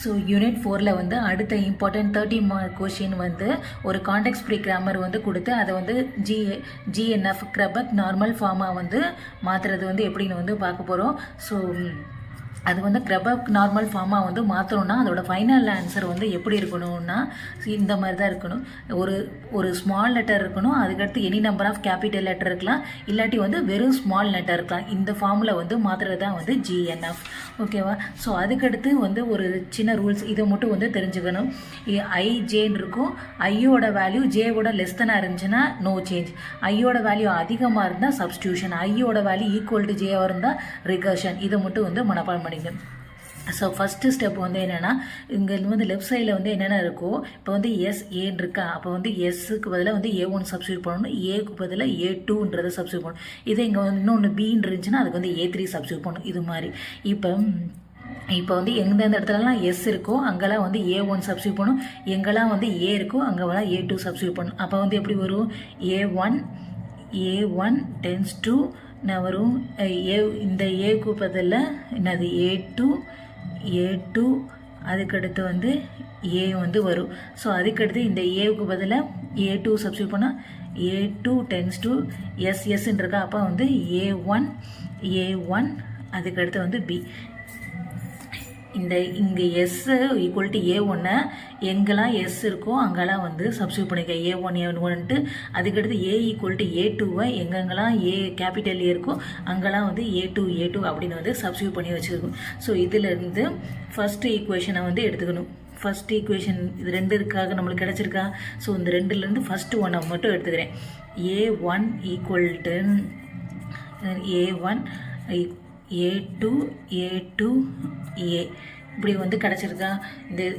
So unit 4ல் வந்து அடுத்த important 30 mark question வந்து ஒரு கான்டெக்ஸ்ட் ஃப்ரீ கிராமர் வந்து கொடுத்து அதை வந்து ஜிஎன்எஃப் கிரபக் நார்மல் ஃபார்மாக வந்து மாற்றுறது வந்து எப்படின்னு வந்து பார்க்க போகிறோம். ஸோ அது வந்து கிரபக் நார்மல் ஃபார்மாக வந்து மாற்றணும்னா அதோட ஃபைனல் ஆன்சர் வந்து எப்படி இருக்கணும்னா இந்த மாதிரி தான் இருக்கணும். ஒரு ஸ்மால் லெட்டர் இருக்கணும், அதுக்கடுத்து any number of capital letter இருக்கலாம், இல்லாட்டி வந்து வெறும் ஸ்மால் லெட்டர் இருக்கலாம். இந்த ஃபார்மில் வந்து மாற்றுறது தான் வந்து ஜிஎன்எஃப். ஓகேவா? ஸோ அதுக்கடுத்து வந்து ஒரு சின்ன ரூல்ஸ் இதை மட்டும் வந்து தெரிஞ்சுக்கணும். ஐஜேன்னு இருக்கும், ஐயோட வேல்யூ ஜேவோட லெஸ் தானாக இருந்துச்சுன்னா நோ சேஞ்ச், ஐயோட வேல்யூ அதிகமாக இருந்தால் சப்ஸ்டியூஷன், ஐயோட வேல்யூ ஈக்குவல் டு ஜேவாக இருந்தால் ரிகர்ஷன். இதை மட்டும் வந்து மனப்பாடம் பண்ணிக்கணும். ஸோ ஃபஸ்ட்டு ஸ்டெப் வந்து என்னென்னா இங்கே வந்து லெஃப்ட் சைடில் வந்து என்னென்ன இருக்கோ இப்போ வந்து ஏன்னு இருக்கா, அப்போ வந்து எஸ்ஸுக்கு பதிலாக வந்து A1 சப்ஸ்டியூட் பண்ணணும், ஏக்கு பதிலாக A2ன்றதை சப்ஸ்டியூட் பண்ணணும். இதே இங்கே வந்து இன்னொன்று பின்னு இருந்துச்சுன்னா அதுக்கு வந்து A3 சப்ஸ்டியூட் பண்ணணும். இது மாதிரி இப்போ வந்து எந்தெந்த இடத்துலலாம் எஸ் இருக்கோ அங்கெல்லாம் வந்து A1 சப்ஸ்டியூட் பண்ணணும், எங்கெல்லாம் வந்து ஏ இருக்கோ அங்கெல்லாம் A2 சப்ஸ்டியூட் பண்ணணும். அப்போ வந்து எப்படி வரும், A1 டென்ஸ் டு நான் வரும் இந்த ஏக்கு பதில் என்னது A2 அதுக்கடுத்து வந்து ஏ வந்து வரும். ஸோ அதுக்கடுத்து இந்த ஏவுக்கு பதிலாக A2 சப்ஸ்டியூட் பண்ணால் A2 டென்ஸ் டு எஸ்ன்னு இருக்கா, அப்போ வந்து A1 அதுக்கடுத்து வந்து பி. இங்கே எஸ் ஈக்குவல் டு A1 எங்கெல்லாம் எஸ் இருக்கோ அங்கெல்லாம் வந்து சப்ஸ்டியூட் பண்ணிக்க A1 அதுக்கடுத்து ஏ ஈக்குவல் டு A2 எங்கெங்கெல்லாம் கேபிட்டல் ஏ இருக்கோ அங்கெல்லாம் வந்து A2 அப்படின்னு வந்து சப்ஸ்டியூட் பண்ணி வச்சுருக்கோம். ஸோ இதிலேருந்து ஃபஸ்ட்டு ஈக்குவேஷனை வந்து எடுத்துக்கணும். ஃபஸ்ட் ஈக்குவேஷன் இது 2 இருக்காக நம்மளுக்கு கிடச்சிருக்கா. ஸோ இந்த 2லேருந்து ஃபஸ்ட்டு 1 மட்டும் எடுத்துக்கிறேன். A1 equal to A1 A2 A இப்படி வந்து கிடச்சிருக்கா.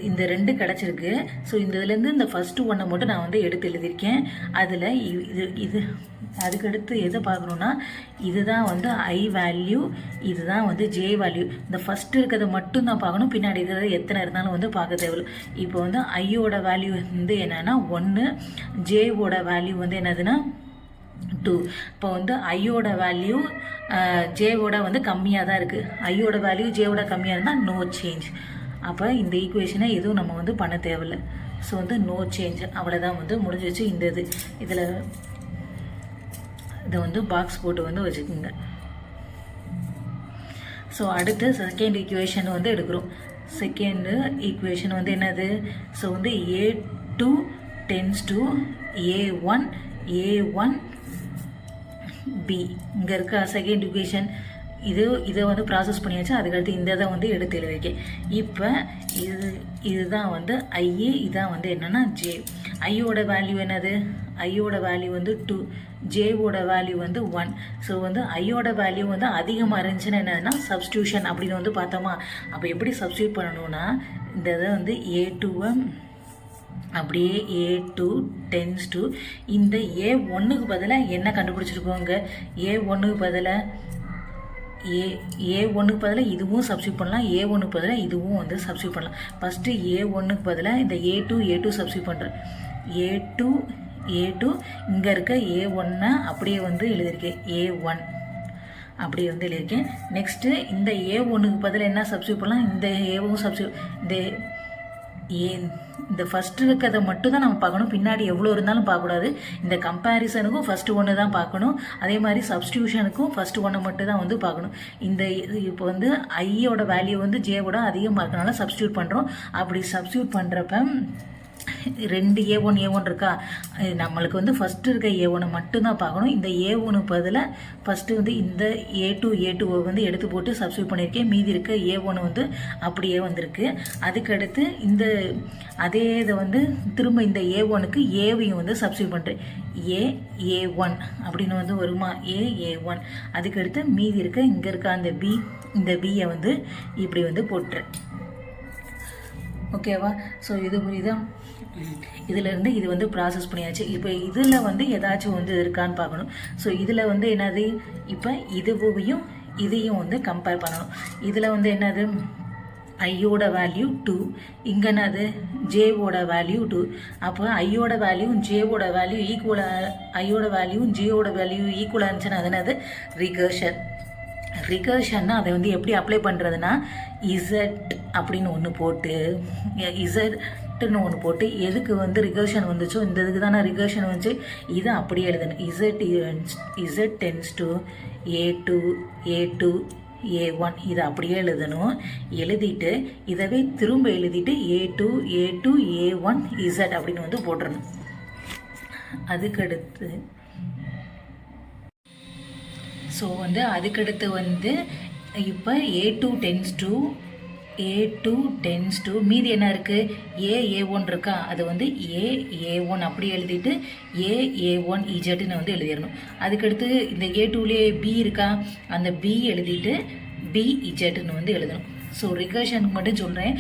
இந்த 2 கிடச்சிருக்கு. ஸோ இந்த இதுலேருந்து இந்த ஃபஸ்ட்டு 1 மட்டும் நான் வந்து எடுத்து எழுதியிருக்கேன். அதில் இது அதுக்கடுத்து எதை பார்க்கணுன்னா இதுதான் வந்து ஐ வேல்யூ, இதுதான் வந்து ஜே வேல்யூ. இந்த ஃபஸ்ட்டு இருக்கிறத மட்டும் தான் பார்க்கணும், பின்னாடி இருக்கிறத எத்தனை இருந்தாலும் வந்து பார்க்க தேவையில்லை. இப்போ வந்து ஐயோட வேல்யூ வந்து என்னென்னா 1, ஜேவோட வேல்யூ வந்து என்னதுன்னா 2. இப்போ வந்து ஐயோட வேல்யூ ஜேவோட வந்து கம்மியாக தான் இருக்குது, ஐயோட வேல்யூ ஜேவோட கம்மியாக இருந்தால் நோ சேஞ்ச். அப்போ இந்த ஈக்குவேஷனை எதுவும் நம்ம வந்து பண்ண தேவையில்லை. ஸோ வந்து நோ சேஞ்ச், அவ்வளோதான் வந்து முடிஞ்சிச்சு. இதில் இதை வந்து பாக்ஸ் போட்டு வந்து வச்சுக்கோங்க. ஸோ அடுத்து செகண்ட் ஈக்குவேஷன் வந்து எடுக்கிறோம். செகண்டு ஈக்குவேஷன் வந்து என்னது, ஸோ வந்து A2 tends to A1 B. இங்கே இருக்க செகண்ட் ஈக்குவேஷன் இதை வந்து ப்ராசஸ் பண்ணியாச்சு. அதுக்கடுத்து இந்த இதை வந்து எடுத்து எழுதிருக்கேன். இப்போ இதுதான் வந்து ஐஏ, இதான் வந்து என்னென்னா ஜே. ஐயோட வேல்யூ என்னது, ஐயோட வேல்யூ வந்து 2, ஜேவோட வேல்யூ வந்து 1. ஸோ வந்து ஐயோட வேல்யூ வந்து அதிகமாக இருந்துச்சுன்னா என்னதுன்னா சப்ஸ்டியூஷன் அப்படின்னு வந்து பார்த்தோமா. அப்போ எப்படி சப்ஸ்டியூட் பண்ணணும்னா இந்த இதை வந்து A2 அப்படியே A2 டென்ஸ் டு இந்த A1க்கு பதிலாக என்ன கண்டுபிடிச்சிருக்கோங்க, A1க்கு பதிலாக A1க்கு பதிலாக இதுவும் சப்ஸ்டியூட் பண்ணலாம், A1க்கு பதிலாக இதுவும் வந்து சப்ஸ்டியூட் பண்ணலாம். ஃபஸ்ட்டு A1க்கு பதிலாக இந்த A2 சப்ஸ்டியூட் பண்ணுறேன். A2 இங்கே இருக்க A1 அப்படியே வந்து எழுதியிருக்கேன், A1 அப்படியே வந்து எழுதியிருக்கேன். நெக்ஸ்ட்டு இந்த A1க்கு பதிலாக என்ன சப்ஸ்டியூட் பண்ணலாம், இந்த ஏவும் சப்ஸ்டியூட் இந்த ஃபஸ்ட்டு இருக்கிறத மட்டும் தான் நம்ம பார்க்கணும், பின்னாடி எவ்வளோ இருந்தாலும் பார்க்கக்கூடாது. இந்த கம்பேரிசனுக்கும் ஃபஸ்ட்டு 1 தான் பார்க்கணும், அதே மாதிரி சப்ஸ்டியூஷனுக்கும் ஃபஸ்ட்டு 1 மட்டும் தான் வந்து பார்க்கணும். இப்போ வந்து ஐயோட வேல்யூ வந்து ஜேவோட அதிகமாக இருக்கனால சப்ஸ்டியூட் பண்ணுறோம். அப்படி சப்ஸ்டியூட் பண்ணுறப்ப 2 A1 இருக்கா, நம்மளுக்கு வந்து ஃபஸ்ட்டு இருக்க A1 மட்டும்தான் பார்க்கணும். இந்த A1க்கு பதிலாக ஃபஸ்ட்டு வந்து இந்த A2 வந்து எடுத்து போட்டு சப்ஸ்டியூட் பண்ணியிருக்கேன். மீதி இருக்க A1 வந்து அப்படியே வந்திருக்கு. அதுக்கடுத்து அதே இதை வந்து திரும்ப இந்த A1க்கு ஏவையும் வந்து சப்ஸ்டியூட் பண்ணுறேன், A1 அப்படின்னு வந்து வருமா, A1. அதுக்கடுத்து மீதி இருக்க இங்கே இருக்க இந்த பியை வந்து இப்படி வந்து போட்டுறேன். ஓகேவா? ஸோ இது புரியுதா? இதிலேருந்து இது வந்து ப்ராசஸ் பண்ணியாச்சு. இப்போ இதில் வந்து ஏதாச்சும் வந்து இருக்கான்னு பார்க்கணும். ஸோ இதில் வந்து என்னது, இப்போ இதையும் வந்து கம்பேர் பண்ணணும். இதில் வந்து என்னது, ஐயோட வேல்யூ 2, இங்கே என்னது ஜேவோட வேல்யூ 2. அப்போ ஐயோட வேல்யூ ஜேவோட வேல்யூ ஈக்குவலாக, ஐயோட வேல்யூ ஜேவோட வேல்யூ ஈக்குவலாக இருந்துச்சுன்னா அது என்னது ரிகர்ஷன். ரிகர்ஷன்னா அதை வந்து எப்படி அப்ளை பண்ணுறதுன்னா இசட் அப்படின்னு ஒன்று போட்டு இசட்டுன்னு ஒன்று போட்டு எதுக்கு வந்து ரிகர்ஷன் வந்துச்சோ இந்த இதுக்கு தானே ரிகர்ஷன் வந்துச்சு இதை அப்படியே எழுதணும். Z tends to A2 A1 இதை அப்படியே எழுதணும். எழுதிட்டு இதவே திரும்ப எழுதிட்டு A2 A1 Z அப்படின்னு வந்து போட்டுறணும். அதுக்கடுத்து அதுக்கடுத்து வந்து இப்போ A2 டென்ஸ் டு மீதி என்ன இருக்குது A1 இருக்கா, அது வந்து A1 அப்படி எழுதிட்டு A1 இஜட்னு வந்து எழுதிடணும். அதுக்கடுத்து இந்த A2லேயே B இருக்கா, அந்த B எழுதிட்டு B இஜட்னு வந்து எழுதணும். ஸோ ரிகர்ஷனுக்கு மட்டும் சொல்கிறேன்.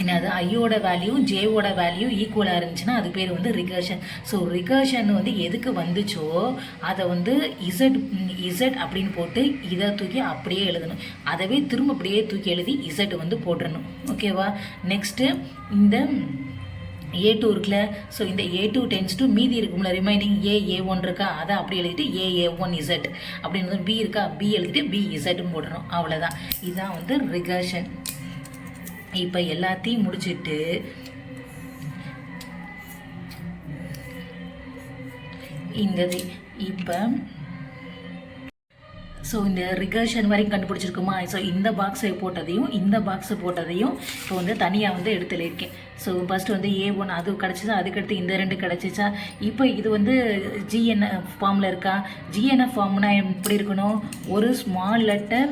என்னது ஐயோட வேல்யூ ஜேவோட வேல்யூ ஈக்குவலாக இருந்துச்சுன்னா அது பேர் வந்து ரிகர்ஷன். ஸோ ரிகர்ஷன் வந்து எதுக்கு வந்துச்சோ அதை வந்து இசட் அப்படின்னு போட்டு இதை தூக்கி அப்படியே எழுதணும். அதவே திரும்ப அப்படியே தூக்கி எழுதி இசட் வந்து போட்டுடணும். ஓகேவா? நெக்ஸ்ட்டு இந்த A2 இருக்குல்ல, ஸோ இந்த A2 டென்ஸ் டு மீதி இருக்கும்ல ரிமைனிங் A1 இருக்கா, அதை அப்படி எழுதிட்டு A1 இசட் அப்படின்னு B இருக்கா, B எழுதிட்டு B இசட்னு போடணும். அவ்வளோதான். இதுதான் வந்து ரிகர்ஷன். இப்போ எல்லாத்தையும் முடிச்சுட்டு இப்போ ஸோ இந்த ரிகர்ஷன் வரைக்கும் கண்டுபிடிச்சிருக்குமா? ஸோ இந்த பாக்ஸை போட்டதையும் இந்த பாக்ஸை போட்டதையும் இப்போ வந்து தனியாக வந்து எடுத்துலிருக்கேன். ஸோ ஃபஸ்ட்டு வந்து A1 அது கிடச்சிச்சா, அதுக்கடுத்து இந்த 2 கிடச்சிச்சா. இப்போ இது வந்து GNF ஃபார்மில் இருக்கா. GNF ஃபார்ம்னா எப்படி இருக்கணும், ஒரு ஸ்மால் லெட்டர்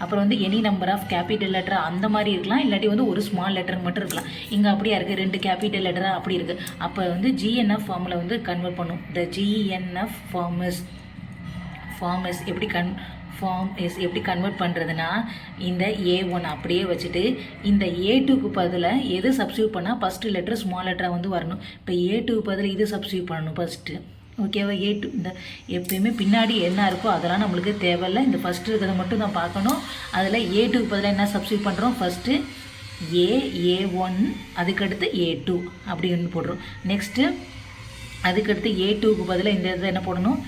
அப்புறம் வந்து any number of capital letter அந்த மாதிரி இருக்கலாம், இல்லாட்டி வந்து ஒரு ஸ்மால் லெட்டர் மட்டும் இருக்கலாம். இங்கே அப்படியா இருக்குது, 2 கேபிட்டல் லெட்டராக அப்படி இருக்குது. அப்போ வந்து GNF ஃபார்மில் வந்து கன்வெர்ட் பண்ணும். த GNF ஃபார்ம் இஸ் எப்படி கன்வெர்ட் பண்ணுறதுனா, இந்த A1 அப்படியே வச்சுட்டு இந்த A2க்கு பதிலாக எது சப்ஸ்டியூட் பண்ணால் ஃபஸ்ட்டு லெட்டர் ஸ்மால் லெட்டராக வந்து வரணும். இப்போ A2க்கு பதில் இது சப்ஸ்டியூட் பண்ணணும் ஃபஸ்ட்டு. ஓகேவா? A2 இந்த எப்பயுமே பின்னாடி என்ன இருக்கோ அதெல்லாம் நம்மளுக்கு தேவையில்லை. இந்த ஃபஸ்ட்டு இருக்கிறத மட்டும் தான் பார்க்கணும். அதில் A2க்கு பதிலாக என்ன சப்ஸ்டியூட் பண்ணுறோம், ஃபஸ்ட்டு A1 அதுக்கடுத்து A2 அப்படின்னு போடுறோம். நெக்ஸ்ட்டு அதுக்கடுத்து A2க்கு பதிலாக இந்த இதை என்ன போடணும்,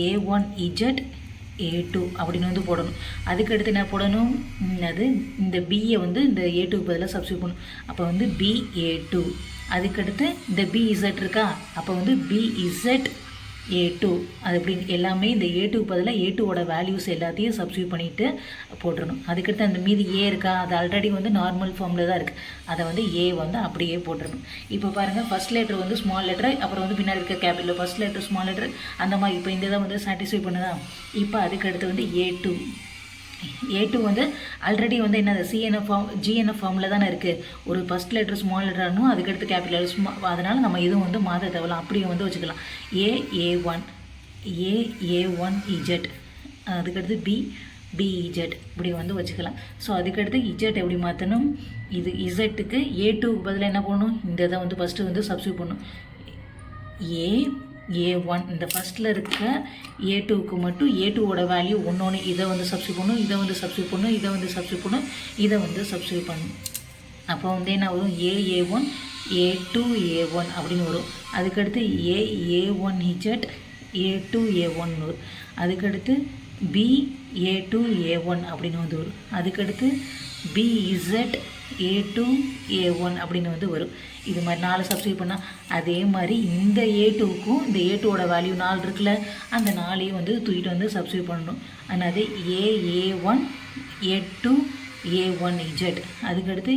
A1 இஜட் A2 அப்படின்னு வந்து போடணும். அதுக்கடுத்து என்ன போடணும், அது இந்த பியை வந்து இந்த A2க்கு பதிலாக சப்ஸ்டியூட் பண்ணணும். அப்போ வந்து BA2. அதுக்கடுத்து இந்த BZ இருக்கா, அப்போ வந்து BZ A2 அது அப்படின்னு எல்லாமே இந்த A2க்கு பதிலாக A2ஓட வேல்யூஸ் எல்லாத்தையும் சப்ஸ்டியூட் பண்ணிவிட்டு போட்டுடணும். அதுக்கடுத்து அந்த மீதி A இருக்கா, அது ஆல்ரெடி வந்து நார்மல் ஃபார்மில் தான் இருக்குது, அதை வந்து A வந்து அப்படியே போட்டுடணும். இப்போ பாருங்கள், ஃபஸ்ட் லெட்டர் வந்து ஸ்மால் லெட்டர், அப்புறம் வந்து பின்னாடி இருக்க capital, first letter small letter அந்த மாதிரி. இப்போ இந்த இதை வந்து சாட்டிஸ்ஃபை பண்ணுதா. இப்போ அதுக்கடுத்து வந்து A2 வந்து ஆல்ரெடி வந்து என்னது GNF ஃபார்மில் தானே இருக்குது. ஒரு ஃபஸ்ட் லெட்டர் ஸ்மால் லெட்டர்னும் அதுக்கடுத்து கேபிட்டல் அதனால் நம்ம இதுவும் வந்து மாற்ற தேவையில்ல, அப்படியே வந்து வச்சுக்கலாம். A1 இஜட் அதுக்கடுத்து BZ இப்படி வந்து வச்சுக்கலாம். ஸோ அதுக்கடுத்து இஜட் எப்படி மாற்றணும், இது இசட்டுக்கு A2க்கு பதிலாக என்ன பண்ணணும், இந்த இதை வந்து ஃபஸ்ட்டு வந்து சப்ஸ்டியூட் பண்ணணும். A1 இந்த ஃபஸ்ட்டில் இருக்க A2க்கு மட்டும் A2ஓட வேல்யூ ஒன்று இதை வந்து சப்ஸ்டியூட் பண்ணணும், இதை வந்து சப்ஸ்டியூட் பண்ணணும், இதை வந்து சப்ஸ்டியூட் பண்ணணும், இதை வந்து சப்ஸ்டியூட் பண்ணணும். அப்போ வந்து என்ன வரும், A1 A2 A1 அப்படின்னு வரும். அதுக்கடுத்து A1 இஜட் A2 A1 வரும். அதுக்கடுத்து BA2 A1 அப்படின்னு வந்து வரும். அதுக்கடுத்து BZ A2 A1 அப்படின்னு வந்து வரும். இது மாதிரி 4 சப்ஸ்டியூட் பண்ணால் அதே மாதிரி இந்த A2க்கும் இந்த A2ஓட வேல்யூ 4 இருக்குல்ல, அந்த 4ஐயும் வந்து தூக்கிட்டு வந்து சப்ஸ்டியூட் பண்ணணும். அதனால A1 A2 A1 இஜட் அதுக்கடுத்து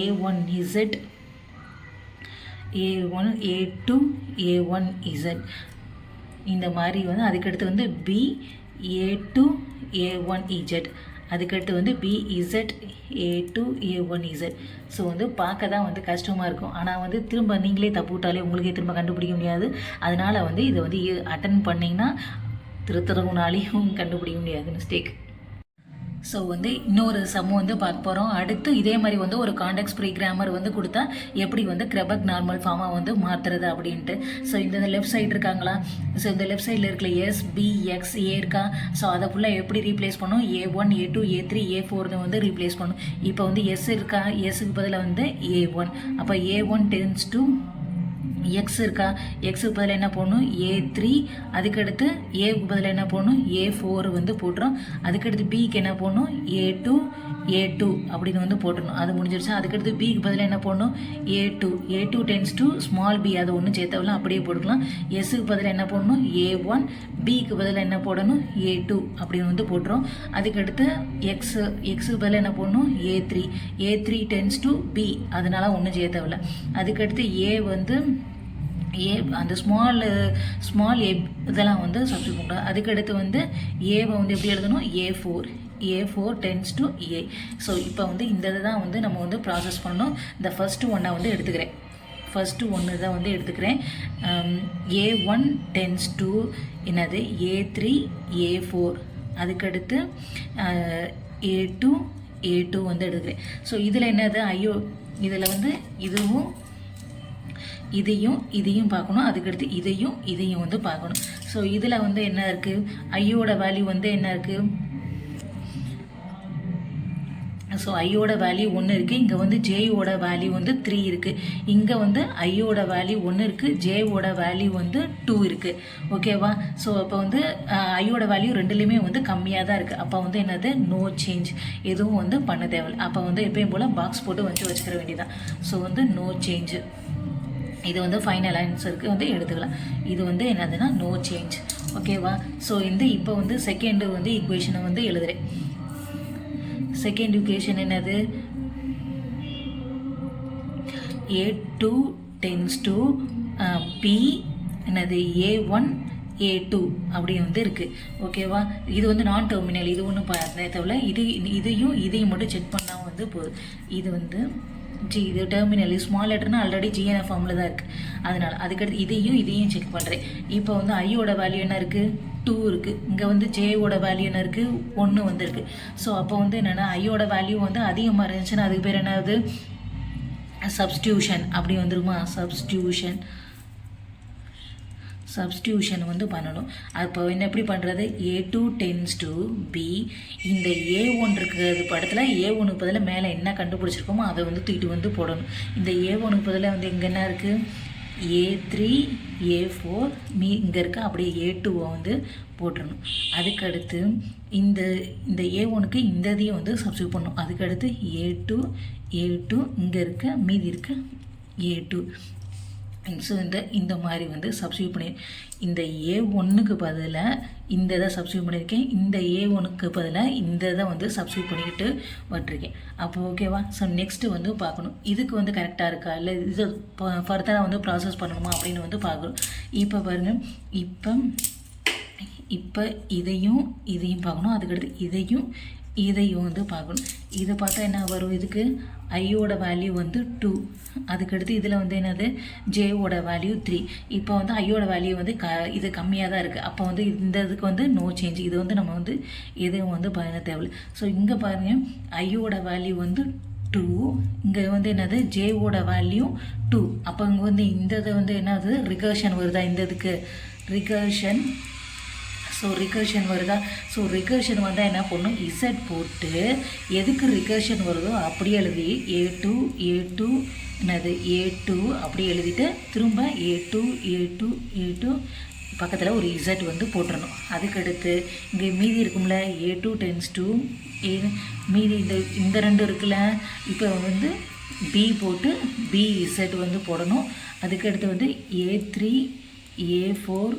A1 Z A1 A2 A1 Z இந்த மாதிரி வந்து. அதுக்கடுத்து வந்து BA2 A1 இஜட் அதுக்கடுத்து வந்து BZ A2 A1 Z. So வந்து பார்க்க தான் வந்து கஷ்டமாக இருக்கும், ஆனால் வந்து திரும்ப நீங்களே தப்பு விட்டாலே உங்களுக்கே திரும்ப கண்டுபிடிக்க முடியாது. அதனால் வந்து இதை வந்து அட்டன் பண்ணிங்கன்னா திருத்தரவுனாலையும் கண்டுபிடிக்க முடியாது மிஸ்டேக். ஸோ வந்து இன்னொரு சம்மு வந்து பார்க்க போகிறோம். அடுத்து இதே மாதிரி வந்து ஒரு கான்டெக்ஸ்ட் ஃப்ரீ கிராமர் வந்து கொடுத்தா எப்படி வந்து கிரெபக் நார்மல் ஃபார்மாக வந்து மாற்றுறது அப்படின்ட்டு. ஸோ இந்த லெஃப்ட் சைடு இருக்காங்களா, ஸோ இந்த லெஃப்ட் சைடில் இருக்கல SBXA இருக்கா. ஸோ அதை ஃபுல்லாக எப்படி ரீப்ளேஸ் பண்ணும், A1 A2 A3 A4னு வந்து ரீப்ளேஸ் பண்ணும். இப்போ வந்து S இருக்கா, Sக்கு பதிலாக வந்து A1. அப்போ A1 டென்ஸ் டு எக்ஸ் இருக்கா, எக்ஸுக்கு பதில் என்ன போடணும் A3, அதுக்கடுத்து ஏவுக்கு பதில் என்ன போடணும் A4 வந்து போட்டுரும். அதுக்கடுத்து பிக்கு என்ன போடணும் A2 அப்படின்னு வந்து போட்டுடணும். அது முடிஞ்சிருச்சா. அதுக்கடுத்து பிக்கு பதில் என்ன போடணும் A2 tends to small B, அதை ஒன்றும் சேர்த்தவெல்லாம் அப்படியே போட்டுக்கலாம். எஸ்ஸுக்கு பதில் என்ன போடணும் A1, பிக்கு பதில் என்ன போடணும் A2 அப்படின்னு வந்து போட்டுரும். அதுக்கடுத்து எக்ஸுக்கு பதில் என்ன போடணும் A3 டென்ஸ் டு பி, அதனால ஒன்றும் சேர்த்தவில்லை. அதுக்கடுத்து வந்து அந்த ஸ்மால் ஏ இதெல்லாம் வந்து சப்ஸ்டியூட் பண்ணுறோம். அதுக்கடுத்து வந்து ஏவை வந்து எப்படி எழுதணும் A4 tends to A. So இப்போ வந்து இந்த இதுதான் வந்து நம்ம வந்து ப்ராசஸ் பண்ணணும். இந்த ஃபஸ்ட்டு ஒன்றை வந்து எடுத்துக்கிறேன். ஃபஸ்ட்டு ஒன்று தான் வந்து எடுத்துக்கிறேன். A1 டென்ஸ் டு என்னது A3 A4, அதுக்கடுத்து A2 வந்து எடுத்துக்கிறேன். ஸோ இதில் என்னது இதில் வந்து இதையும் பார்க்கணும். அதுக்கடுத்து இதையும் வந்து பார்க்கணும். ஸோ இதில் வந்து என்ன இருக்குது, ஐயோட வேல்யூ வந்து என்ன இருக்குது, ஸோ ஐயோட வேல்யூ 1 இருக்குது. இங்கே வந்து ஜேயோட வேல்யூ வந்து 3 இருக்குது. இங்கே வந்து ஐயோட வேல்யூ 1 இருக்குது, ஜேவோட வேல்யூ வந்து 2 இருக்குது. ஓகேவா. ஸோ அப்போ வந்து ஐயோட வேல்யூ ரெண்டுலேயுமே வந்து கம்மியாக தான் இருக்குது. அப்போ வந்து என்னது நோ சேஞ்ச், எதுவும் வந்து பண்ண தேவையில்லை. அப்போ வந்து எப்பயும் போல் பாக்ஸ் போட்டு வச்சுக்கிற வேண்டியதான். ஸோ வந்து நோ சேஞ்சு, இது வந்து ஃபைனல் ஆன்சருக்கு வந்து எடுத்துக்கலாம். இது வந்து என்னதுன்னா நோ சேஞ்ச். ஓகேவா. ஸோ இப்போ வந்து செகண்ட் வந்து ஈக்குவேஷனை வந்து எழுதுகிறேன். செகண்ட் ஈக்குவேஷன் என்னது A2 டென்ஸ் டு பி, என்னது A1 A2 அப்படி வந்து இருக்குது. ஓகேவா. இது வந்து நான் டெர்மினல், இது ஒன்றும் தேவையில்ல. இதையும் மட்டும் செக் பண்ணால் வந்து போதும். இது வந்து இது டெர்மினல் ஸ்மால் லெட்டர்னா ஆல்ரெடி ஜிஎன்எஃப் ஃபார்மில் தான் இருக்குது. அதனால் அதுக்கடுத்து இதையும் செக் பண்ணுறேன். இப்போ வந்து ஐயோட வேல்யூ என்ன இருக்குது 2 இருக்குது. இங்கே வந்து ஜேவோட வேல்யூ என்ன இருக்குது 1 வந்து இருக்குது. ஸோ அப்போ வந்து என்னென்னா ஐயோட வேல்யூ வந்து அதிகமாக இருந்துச்சுன்னா அதுக்கு பேர் என்னது சப்ஸ்டியூஷன் அப்படி வந்துருமா. சப்ஸ்டியூஷன் வந்து பண்ணணும். அப்போ என்ன எப்படி பண்ணுறது, A2 டென்ஸ் டு பி, இந்த A1 இருக்கிறது படத்தில் A1க்கு பதில் மேலே என்ன கண்டுபிடிச்சிருக்கோமோ அதை வந்து தூக்கிட்டு வந்து போடணும். இந்த A1க்கு பதில் வந்து இங்கே என்ன இருக்குது A3 A4 இங்கே இருக்க அப்படியே A2 வந்து போட்டுடணும். அதுக்கடுத்து இந்த A1க்கு இந்த இதையும் வந்து சப்ஸ்டியூட் பண்ணணும். அதுக்கடுத்து A2 இங்கே இருக்க மீதி இருக்க A2. ஸோ இந்த மாதிரி வந்து சப்ஸ்டியூட் பண்ணி இந்த A1க்கு பதிலாக இந்த இதை சப்ஸ்டியூட் பண்ணியிருக்கேன். இந்த A1க்கு பதிலாக இந்த இதை வந்து சப்ஸ்டியூட் பண்ணிக்கிட்டு விட்டுருக்கேன். அப்போ ஓகேவா. ஸோ நெக்ஸ்ட்டு வந்து பார்க்கணும் இதுக்கு வந்து கரெக்டாக இருக்கா இல்லை இது ஃபர்தராக வந்து ப்ராசஸ் பண்ணணுமா அப்படின்னு வந்து பார்க்கணும். இப்போ பாருங்கள், இப்போ இதையும் பார்க்கணும். அதுக்கடுத்து இதையும் வந்து பார்க்கணும். இதை பார்த்தா என்ன வரும், இதுக்கு ஐயோட வேல்யூ வந்து 2, அதுக்கடுத்து இதில் வந்து என்னது ஜேவோட வேல்யூ 3. இப்போ வந்து ஐயோட வேல்யூ வந்து இது கம்மியாக தான் இருக்குது. அப்போ வந்து இந்த இதுக்கு வந்து நோ சேஞ்ச், இது வந்து நம்ம வந்து எதுவும் வந்து பண்ண தேவையில்லை. ஸோ இங்கே பாருங்கள் ஐயோட வேல்யூ வந்து 2, இங்கே வந்து என்னது ஜேவோட வேல்யூ 2. அப்போ இங்கே வந்து இந்த இதை வந்து என்னது ரிகர்ஷன் வருதா, இந்த இதுக்கு ரிகர்ஷன் வருதா. ஸோ ரிகர்ஷன் வந்தால் என்ன பண்ணணும், இசட் போட்டு எதுக்கு ரிகர்ஷன் வருதோ அப்படியே எழுதி A2 என்னது A2 அப்படியே எழுதிட்டு திரும்ப A2 பக்கத்தில் ஒரு இசட் வந்து போட்டுடணும். அதுக்கடுத்து இங்கே மீதி இருக்கும்ல A2 டென்ஸ் டு மீதி இந்த 2 இருக்குல்ல, இப்போ வந்து B போட்டு BZ வந்து போடணும். அதுக்கடுத்து வந்து A3 A4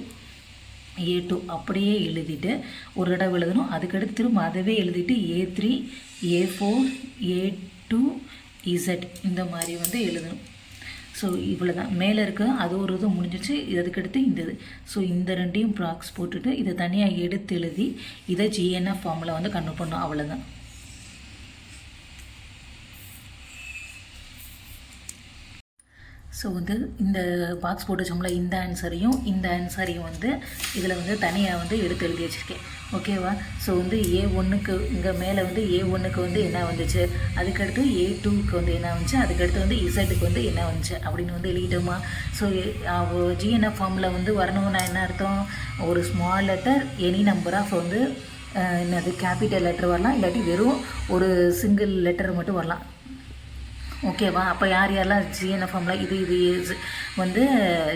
A2 அப்படியே எழுதிட்டு ஒரு தடவை எழுதணும். அதுக்கடுத்து திரும்ப அதவே எழுதிட்டு A3 A4 A2 Z இந்த மாதிரி வந்து எழுதணும். ஸோ இவ்வளோ தான் மேலே இருக்க அது ஒரு இது முடிஞ்சிச்சு. அதுக்கடுத்து இந்த இது. ஸோ இந்த ரெண்டையும் ப்ராக்ஸ் போட்டுட்டு இதை தனியாக எடுத்து எழுதி இதை GNF ஃபார்மில் வந்து கன்வெர்ட் பண்ணணும். அவ்வளோதான். ஸோ வந்து இந்த பாக்ஸ் போட்டு வச்சோம்ல இந்த ஆன்சரையும் வந்து இதில் வந்து தனியாக வந்து எடுத்து எழுதி வச்சுருக்கேன். ஓகேவா. ஸோ வந்து A1க்கு இங்கே மேலே வந்து A1க்கு வந்து என்ன வந்துச்சு, அதுக்கடுத்து A2க்கு வந்து என்ன வந்துச்சு, அதுக்கடுத்து வந்து இசட்டுக்கு வந்து என்ன வந்துச்சு அப்படின்னு வந்து எழுதிட்டோமா. ஸோ GNF ஃபார்மில் வந்து வரணும்னா என்ன அர்த்தம், ஒரு small letter any number of வந்து என்னது கேபிட்டல் லெட்டர் வரலாம், இல்லாட்டி வெறும் ஒரு சிங்கிள் லெட்டர் மட்டும் வரலாம். ஓகேவா? அப்போ யார் யாரெல்லாம் ஜிஎன்எஃப் ஃபார்மில் இது வந்து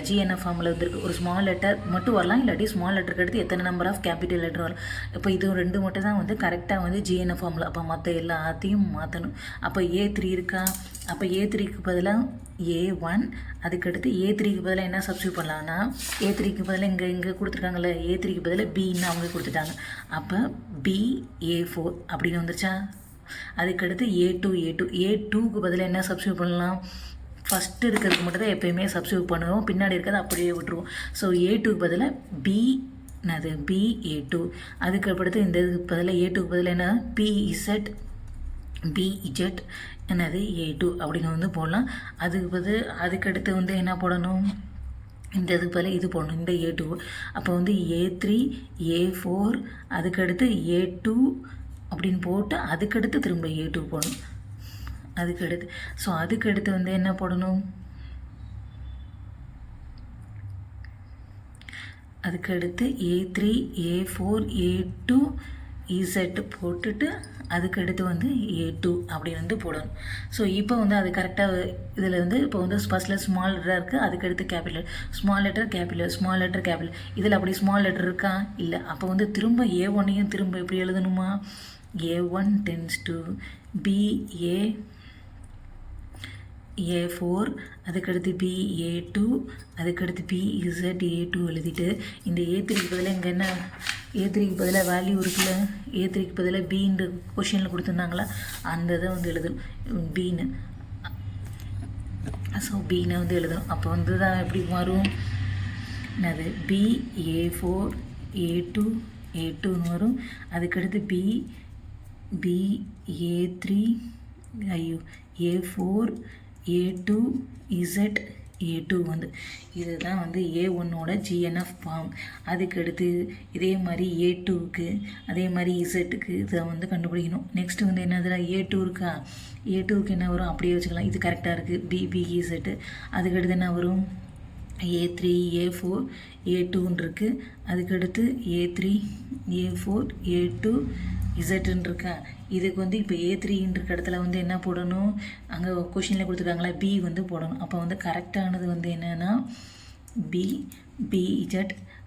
ஜிஎன்எஃப் ஃபார்மில் வந்துருக்கு. ஒரு ஸ்மால் லெட்டர் மட்டும் வரலாம், இல்லாட்டி ஸ்மால் லெட்டருக்கு அடுத்து எத்தனை நம்பர் ஆஃப் கேபிட்டல் லெட்டர் வரலாம். இப்போ இது 2 மட்டும் தான் வந்து கரெக்டாக வந்து ஜிஎன்எஃப் ஃபார்மில். அப்போ மற்ற எல்லாத்தையும் மாற்றணும். அப்போ A3 இருக்கா? அப்போ A3க்கு பதிலாக A1, அதுக்கடுத்து A3க்கு பதிலாக என்ன சப்ஸ்டியூட் பண்ணலான்னா, A3க்கு பதிலாக இங்கே கொடுத்துருக்காங்கல்ல, A3க்கு பதிலாக Bன்னு அவங்க கொடுத்துட்டாங்க. அப்போ BA4 அப்படின்னு வந்துருச்சா? அதுக்கடுத்து A2க்கு பதிலாக என்ன சப்ஸ்டியூட் பண்ணலாம்? ஃபஸ்ட்டு இருக்கிறதுக்கு மட்டும் தான் எப்போயுமே சப்ஸ்டியூட் பண்ணுவோம், பின்னாடி இருக்கிறத அப்படியே விட்டுருவோம். ஸோ A2க்கு பதிலாக BA2. அதுக்கடுத்து இந்த இதுக்கு பதிலாக A2க்கு பதிலாக என்ன? BZ என்னது A2 அப்படின்னு வந்து போடலாம். அதுக்கடுத்து வந்து என்ன போடணும்? இந்த இதுக்கு பதிலாக இது போடணும், இந்த A2. அப்போ வந்து A3, A4, அதுக்கடுத்து A2 அப்படின்னு போட்டு அதுக்கடுத்து திரும்ப A2 போடணும். அதுக்கடுத்து வந்து என்ன போடணும்? அதுக்கடுத்து A3, A4, A2, Z போட்டுட்டு அதுக்கடுத்து வந்து A2 அப்படின்னு வந்து போடணும். ஸோ இப்போ வந்து அது கரெக்டாக இதில் வந்து இப்போ வந்து ஃபஸ்ட்டில் ஸ்மால் லெட்டராக இருக்குது, அதுக்கடுத்து capital, small letter capital, small letter capital. இதில் அப்படி ஸ்மால் லெட்டர் இருக்கா? இல்லை. அப்போ வந்து திரும்ப A1ஐயும் திரும்ப எப்படி எழுதணுமா? A1 tends to A4, அதுக்கடுத்து A2, அதுக்கடுத்து BZA2 எழுதிட்டு இந்த A3க்கு பதிலாக இங்கே என்ன? A3க்கு பதிலாக வேல்யூ இருக்குல்ல, A3க்கு பதிலாக Bன்ற கொஷினில் கொடுத்துருந்தாங்களா, அந்த இதை வந்து எழுதணும் Bன்னு. ஸோ Bன்னு வந்து எழுதணும். அப்போ வந்து தான் எப்படி மாறும்? என்னது? BA4, A2, A2ன்னு வரும். அதுக்கடுத்து BA3, A4, A2, ZA2 வந்து இதுதான் வந்து A1ஓட GNF ஃபார்ம். அதுக்கடுத்து இதே மாதிரி A2க்கு அதே மாதிரி Zக்கு இதை வந்து கண்டுபிடிக்கணும். நெக்ஸ்ட் வந்து என்னதுல A2 இருக்கா? A2க்கு என்ன வரும்? அப்படியே வச்சுக்கலாம், இது கரெக்டாக இருக்குது. BZ. அதுக்கடுத்து என்ன வரும்? A3, A4, A2ன்னு இருக்குது. அதுக்கடுத்து A3, A4, A2, Zன்னு இருக்கா? இதுக்கு வந்து இப்போ A3ன்ற இடத்துல வந்து என்ன போடணும்? அங்கே கொஷினில் கொடுத்துருக்காங்களா, B வந்து போடணும். அப்போ வந்து கரெக்டானது வந்து என்னென்னா BZ.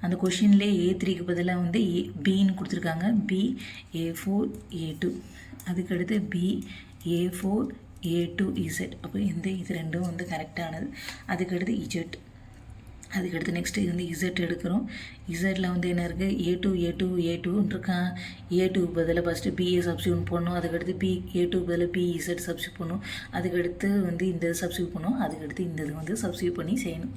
அந்த கொஷின்லேயே A3க்கு பதிலாக வந்து Bன்னு கொடுத்துருக்காங்க. BA4, A2. அதுக்கடுத்து BA4, A2, Z. அப்போ இது ரெண்டும் வந்து கரெக்டானது. அதுக்கடுத்து Z. அதுக்கடுத்து நெக்ஸ்ட்டு இது வந்து Z எடுக்கிறோம். இசட்டில் வந்து என்ன இருக்குது? A2 இருக்கான். A2க்கு பதிலாக ஃபஸ்ட்டு BA சப்ஸ்டியூட் பண்ணணும். அதுக்கடுத்து A2க்கு பதிலாக BZ சப்ஸ்டியூட் பண்ணணும். அதுக்கடுத்து வந்து இந்த சப்ஸ்டியூட் பண்ணணும். அதுக்கடுத்து இந்த இது வந்து சப்ஸ்டியூட் பண்ணி செய்யணும்.